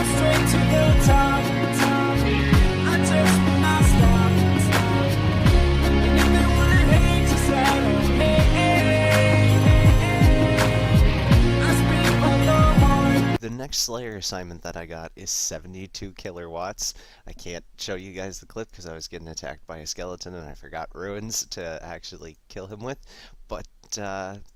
straight to the top. I just will not stop. And if they wanna hate, just let 'em hate. I speak from the heart. The next Slayer assignment that I got is 72 killer watts. I can't show you guys the clip because I was getting attacked by a skeleton and I forgot ruins to actually kill him with. But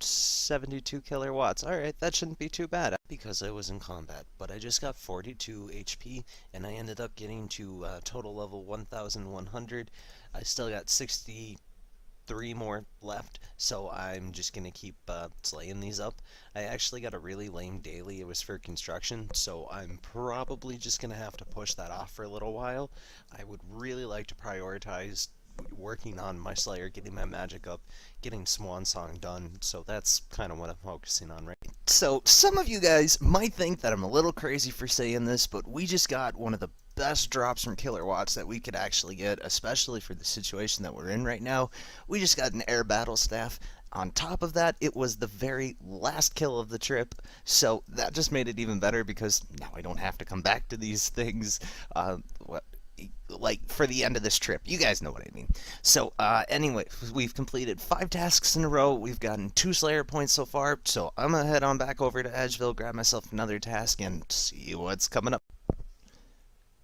72 killer watts. Alright, that shouldn't be too bad because I was in combat. But I just got 42 HP and I ended up getting to total level 1100. I still got 63 more left, so I'm just gonna keep slaying these up. I actually got a really lame daily. It was for construction, so I'm probably just gonna have to push that off for a little while. I would really like to prioritize working on my Slayer, getting my magic up, getting Swan Song done, so that's kind of what I'm focusing on right now. So, some of you guys might think that I'm a little crazy for saying this, but we just got one of the best drops from Killer Watts that we could actually get, especially for the situation that we're in right now. We just got an air battle staff. On top of that, it was the very last kill of the trip, so that just made it even better because now I don't have to come back to these things. Like, for the end of this trip. You guys know what I mean. So, anyway, we've completed 5 tasks in a row. We've gotten 2 Slayer points so far, so I'm gonna head on back over to Edgeville, grab myself another task, and see what's coming up.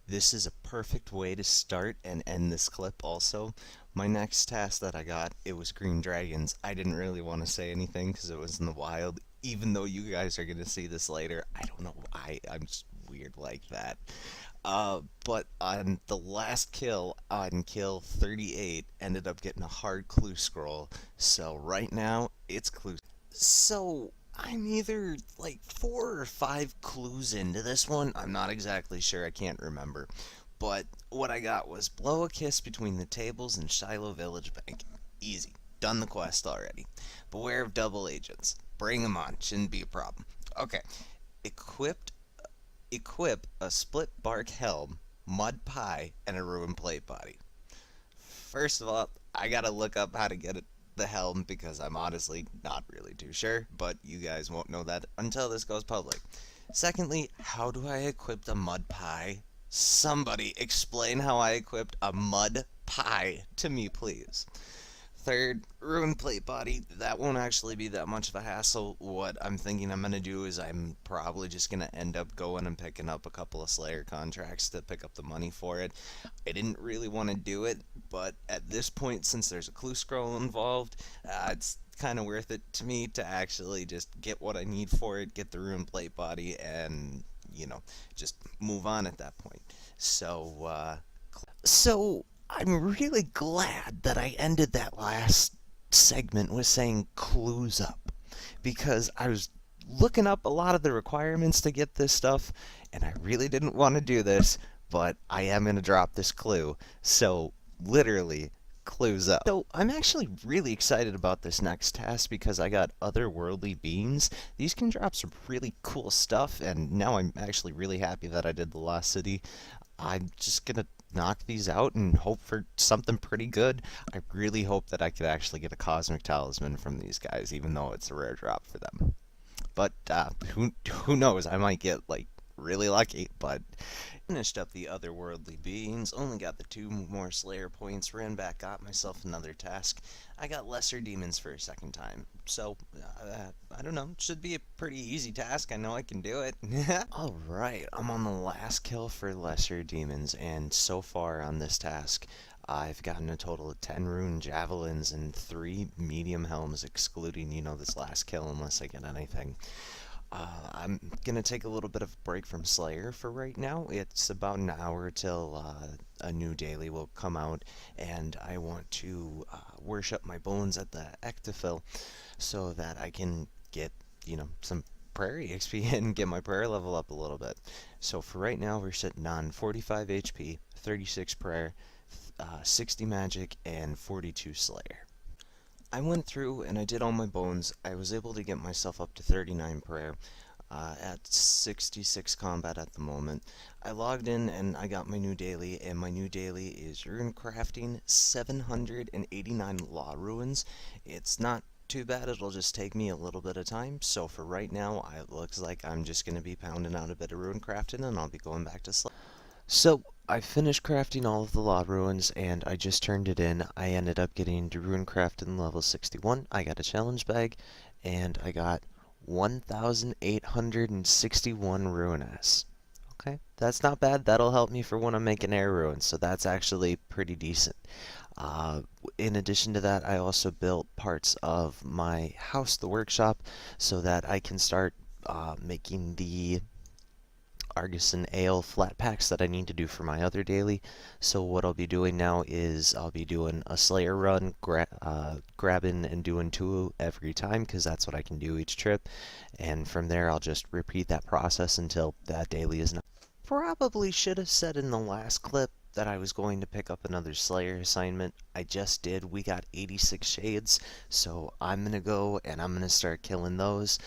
This is a perfect way to start and end this clip also. My next task that I got, it was Green Dragons. I didn't really want to say anything because it was in the wild, even though you guys are gonna see this later. I don't know why, I'm just weird like that. But on the last kill, on kill 38, ended up getting a hard clue scroll. So right now, it's clue. So I'm either like 4 or 5 clues into this one. I'm not exactly sure. I can't remember. But what I got was blow a kiss between the tables in Shiloh Village Bank. Easy. Done the quest already. Beware of double agents. Bring them on. Shouldn't be a problem. Okay. Equip a split bark helm, mud pie, and a ruined plate body. First of all, I gotta look up how to get the helm because I'm honestly not really too sure, but you guys won't know that until this goes public. Secondly, how do I equip the mud pie? Somebody explain how I equipped a mud pie to me, please. Third, ruined plate body. That won't actually be that much of a hassle. What I'm thinking I'm going to do is I'm probably just going to end up going and picking up a couple of Slayer contracts to pick up the money for it. I didn't really want to do it, but at this point, since there's a clue scroll involved, it's kind of worth it to me to actually just get what I need for it, get the ruined plate body, and, you know, just move on at that point. So I'm really glad that I ended that last segment with saying clues up, because I was looking up a lot of the requirements to get this stuff, and I really didn't want to do this, but I am going to drop this clue, so literally, clues up. So I'm actually really excited about this next task because I got otherworldly beings. These can drop some really cool stuff, and now I'm actually really happy that I did the Lost City. I'm just going to knock these out and hope for something pretty good. I really hope that I could actually get a cosmic talisman from these guys, even though it's a rare drop for them. But who knows? I might get like really lucky. But finished up the otherworldly beings, only got the 2 more Slayer points, ran back, got myself another task. I got lesser demons for a second time, so I don't know, should be a pretty easy task. I know I can do it. Alright, I'm on the last kill for lesser demons, and so far on this task I've gotten a total of 10 rune javelins and 3 medium helms, excluding, you know, this last kill unless I get anything. I'm going to take a little bit of a break from Slayer for right now. It's about an hour till a new daily will come out, and I want to worship my bones at the Ectophil so that I can get, you know, some prairie XP and get my prayer level up a little bit. So for right now, we're sitting on 45 HP, 36 prayer, 60 magic, and 42 Slayer. I went through and I did all my bones. I was able to get myself up to 39 prayer at 66 combat at the moment. I logged in and I got my new daily, and my new daily is rune crafting 789 law ruins. It's not too bad, it'll just take me a little bit of time. So for right now, it looks like I'm just going to be pounding out a bit of rune crafting and I'll be going back to sleep. So I finished crafting all of the law ruins and I just turned it in. I ended up getting to rune crafting level 61. I got a challenge bag and I got 1,861 runes. Okay, that's not bad. That'll help me for when I'm making air ruins, so that's actually pretty decent. In addition to that, I also built parts of my house, the workshop, so that I can start making the Artisan Ale flat packs that I need to do for my other daily. So what I'll be doing now is I'll be doing a Slayer run, grabbing and doing 2 every time because that's what I can do each trip. And from there I'll just repeat that process until that daily is not. Probably should have said in the last clip that I was going to pick up another Slayer assignment. I just did. We got 86 shades, so I'm going to go and I'm going to start killing those.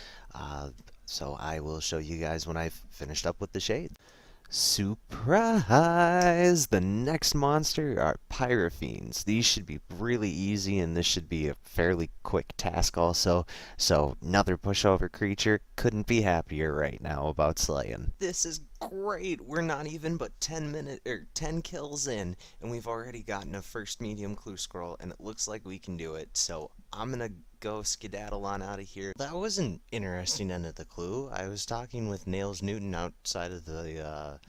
So I will show you guys when I've finished up with the shade. Surprise! The next monster are Pyrofiends. These should be really easy, and this should be a fairly quick task also. So, another pushover creature. Couldn't be happier right now about slaying. This is great! We're not even but 10 kills in, and we've already gotten a first medium clue scroll, and it looks like we can do it. So, I'm gonna go skedaddle on out of here. That was an interesting end of the clue. I was talking with Nails Newton outside of the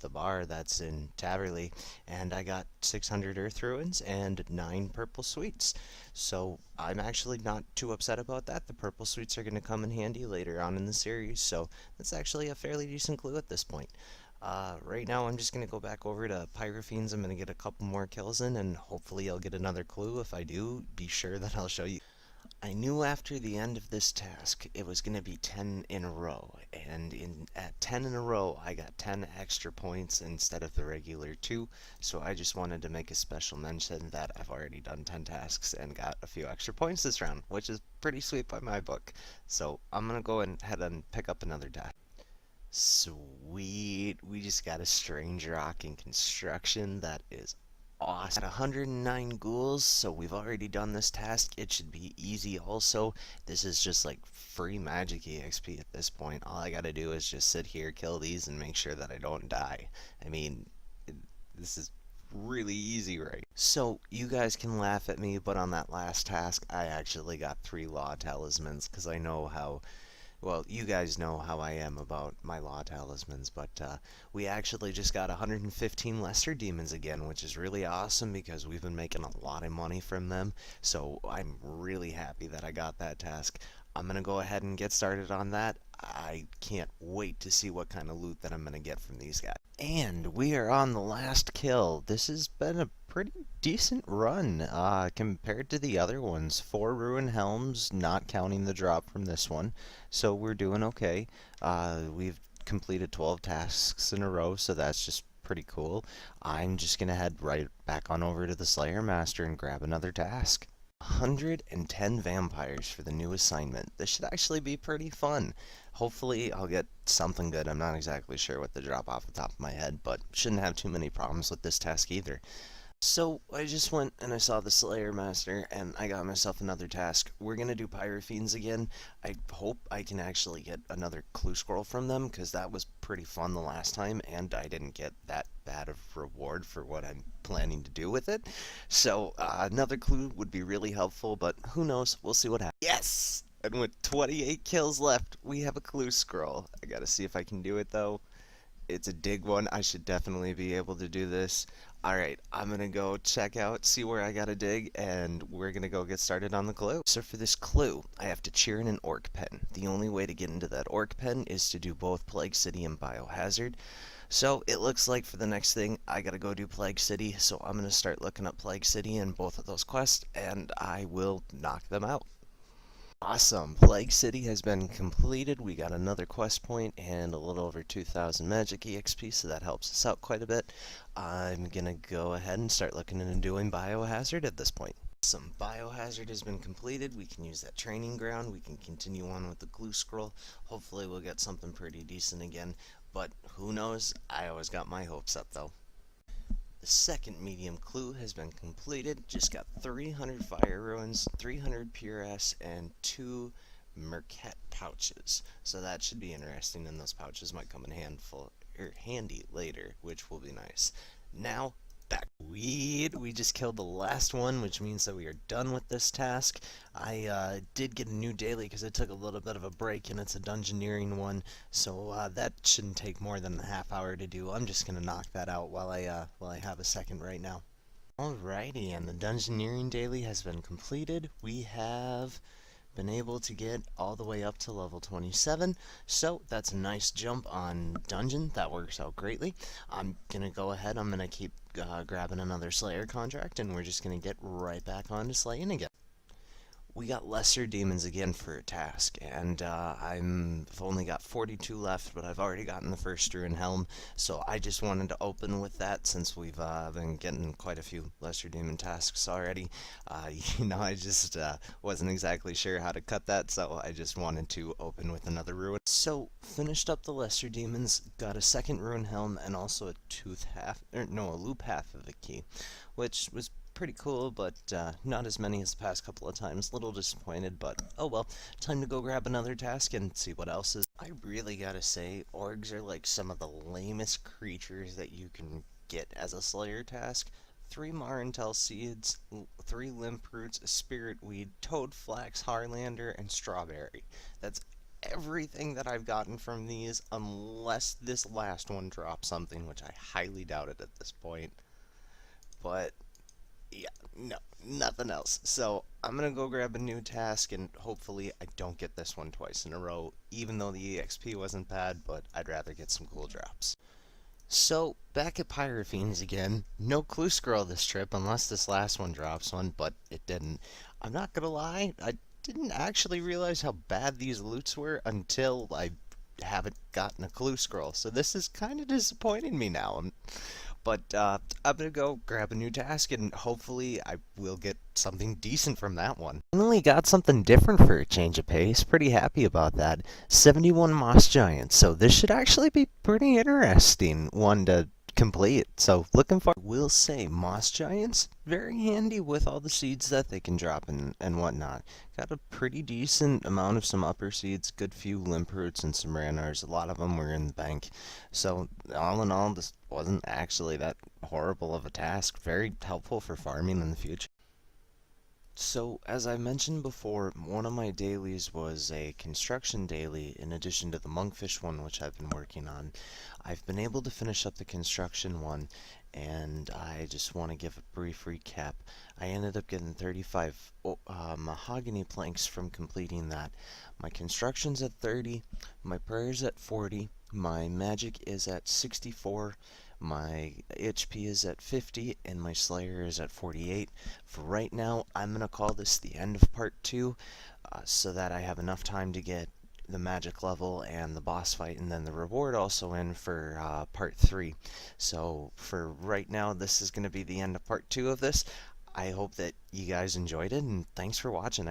bar that's in Taverley, and I got 600 Earth Ruins and 9 Purple Sweets. So I'm actually not too upset about that. The Purple Sweets are going to come in handy later on in the series, so that's actually a fairly decent clue at this point. Right now I'm just going to go back over to Pyrofiends. I'm going to get a couple more kills in, and hopefully I'll get another clue. If I do, be sure that I'll show you. I knew after the end of this task it was going to be 10 in a row, and at 10 in a row I got 10 extra points instead of the regular 2, so I just wanted to make a special mention that I've already done 10 tasks and got a few extra points this round, which is pretty sweet by my book. So I'm going to go ahead and pick up another task. Sweet, we just got a strange rock in construction. That is awesome. At 109 ghouls, so we've already done this task. It should be easy also. This is just like free magic EXP at this point. All I gotta do is just sit here, kill these, and make sure that I don't die. I mean, this is really easy, right? So, you guys can laugh at me, but on that last task, I actually got 3 law talismans, because I know how well, you guys know how I am about my law talismans, but we actually just got 115 lesser demons again, which is really awesome because we've been making a lot of money from them. So I'm really happy that I got that task. I'm going to go ahead and get started on that. I can't wait to see what kind of loot that I'm going to get from these guys. And we are on the last kill. This has been a pretty decent run compared to the other ones. 4 ruin helms, not counting the drop from this one. So we're doing okay. We've completed 12 tasks in a row, so that's just pretty cool. I'm just going to head right back on over to the Slayer Master and grab another task. 110 vampires for the new assignment. This should actually be pretty fun. Hopefully I'll get something good. I'm not exactly sure what the drop off the top of my head, but shouldn't have too many problems with this task either. So I just went and I saw the Slayer Master and I got myself another task. We're going to do Pyrofiends again. I hope I can actually get another clue scroll from them because that was pretty fun the last time and I didn't get that bad of reward for what I'm planning to do with it. So another clue would be really helpful, but who knows? We'll see what happens. Yes! And with 28 kills left, we have a clue scroll. I gotta see if I can do it though. It's a dig one. I should definitely be able to do this. Alright, I'm gonna go check out, see where I gotta dig, and we're gonna go get started on the clue. So for this clue, I have to cheer in an orc pen. The only way to get into that orc pen is to do both Plague City and Biohazard. So it looks like for the next thing, I gotta go do Plague City, so I'm gonna start looking up Plague City and both of those quests, and I will knock them out. Awesome, Plague City has been completed. We got another quest point and a little over 2,000 magic EXP, so that helps us out quite a bit. I'm gonna go ahead and start looking into doing Biohazard at this point. Awesome, Biohazard has been completed. We can use that training ground. We can continue on with the clue scroll. Hopefully we'll get something pretty decent again, but who knows? I always got my hopes up though. The second medium clue has been completed. Just got 300 fire ruins, 300 pure S, and 2 Mercat pouches. So that should be interesting, and those pouches might come in handy later, which will be nice. Now, back. We just killed the last one, which means that we are done with this task. I did get a new daily because I took a little bit of a break, and it's a dungeoneering one, so that shouldn't take more than a half hour to do. I'm just gonna knock that out while I have a second right now. Alrighty, and the dungeoneering daily has been completed. We have been able to get all the way up to level 27, so that's a nice jump on dungeon. That works out greatly. I'm gonna go ahead, I'm gonna keep grabbing another Slayer contract, and we're just gonna get right back on to slaying again. We got lesser demons again for a task, and I've only got 42 left, but I've already gotten the first Ruin Helm, so I just wanted to open with that since we've been getting quite a few lesser demon tasks already. I just wasn't exactly sure how to cut that, so I just wanted to open with another Ruin. So, finished up the lesser demons, got a second Ruin Helm, and also a a loop half of a key, which was pretty cool, but not as many as the past couple of times. Little disappointed, but oh well. Time to go grab another task and see what else is. I really gotta say, orgs are like some of the lamest creatures that you can get as a Slayer task. 3 Marintel seeds, 3 limp roots, a spirit weed, toad flax, harlander, and strawberry. That's everything that I've gotten from these, unless this last one drops something, which I highly doubt it at this point. But yeah, no, nothing else. So I'm gonna go grab a new task, and hopefully I don't get this one twice in a row, even though the EXP wasn't bad, but I'd rather get some cool drops. So, back at Pyrofiends again. No clue scroll this trip, unless this last one drops one, but it didn't. I'm not gonna lie, I didn't actually realize how bad these loots were until I haven't gotten a clue scroll, so this is kind of disappointing me now. But I'm gonna go grab a new task, and hopefully I will get something decent from that one. Finally got something different for a change of pace. Pretty happy about that. 71 Moss Giants, so this should actually be pretty interesting one to complete. So looking forward. Will say Moss Giants, very handy with all the seeds that they can drop and whatnot. Got a pretty decent amount of some upper seeds, good few limp roots and some ranars. A lot of them were in the bank. So all in all, this wasn't actually that horrible of a task. Very helpful for farming in the future. So, as I mentioned before, one of my dailies was a construction daily in addition to the monkfish one, which I've been working on. I've been able to finish up the construction one, and I just want to give a brief recap. I ended up getting 35 mahogany planks from completing that. My construction's at 30, my prayer's at 40, my magic is at 64, my HP is at 50, and my Slayer is at 48. For right now, I'm going to call this the end of part 2, so that I have enough time to get the magic level and the boss fight, and then the reward also in for part 3. So for right now, this is going to be the end of part 2 of this. I hope that you guys enjoyed it, and thanks for watching.